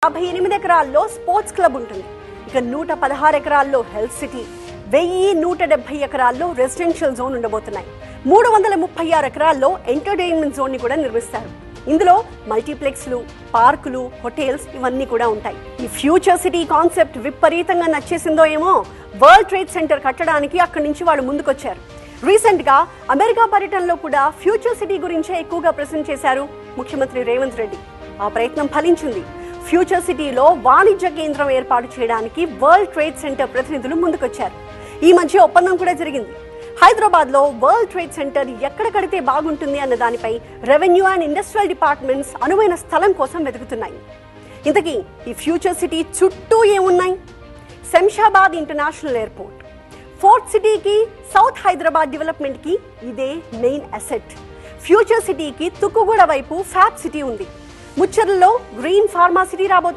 158 ఎకరాల్లో sports club ఉంటుంది. ఇక 116 ఎకరాల్లో హెల్త్ సిటీ, 1170 ఎకరాల్లో రెసిడెన్షియల్ జోన్ ఉండబోతున్నాయి. 336 ఎకరాల్లో ఎంటర్టైన్మెంట్ జోన్ ని కూడా నిర్మిస్తారు. ఇందులో మల్టీప్లెక్స్లు, పార్కులు, హోటల్స్ ఇవన్నీ కూడా ఉంటాయి. ఈ ఫ్యూచర్ సిటీ కాన్సెప్ట్ విపరీతంగా నచ్చేసిందో ఏమో వరల్డ్ ట్రేడ్ సెంటర్ కట్టడానికి అక్కడి నుంచి వాళ్ళు ముందుకొచ్చారు. రీసెంట్ గా అమెరికా పర్యటనలో కూడా ఫ్యూచర్ సిటీ గురించే ఎక్కువగా ప్రెజెంట్ చేశారు ముఖ్యమంత్రి రేవంత్ రెడ్డి. ఆ ప్రయత్నం ఫలించింది. ఫ్యూచర్ సిటీలో వాణిజ్య కేంద్రం ఏర్పాటు చేయడానికి వరల్డ్ ట్రేడ్ సెంటర్ ప్రతినిధులు ముందుకొచ్చారు. ఈ మధ్య ఒప్పందం కూడా జరిగింది. హైదరాబాద్ లో వరల్డ్ ట్రేడ్ సెంటర్ ఎక్కడ కడితే బాగుంటుంది అన్న దానిపై రెవెన్యూ అండ్ ఇండస్ట్రియల్ డిపార్ట్మెంట్స్ అనువైన స్థలం కోసం వెతుకుతున్నాయి. ఇంతకీ ఈ ఫ్యూచర్ సిటీ చుట్టూ ఏమున్నాయి? శంషాబాద్ ఇంటర్నేషనల్ ఎయిర్పోర్ట్, ఫోర్త్ సిటీకి సౌత్ హైదరాబాద్ డెవలప్మెంట్ కి ఇదే మెయిన్ అసెట్. ఫ్యూచర్ సిటీకి తుక్కుగూడ వైపు ఫ్యాబ్ సిటీ ఉంది. ముచ్చర్లలో గ్రీన్ ఫార్మా సిటీ రాబోతుంది.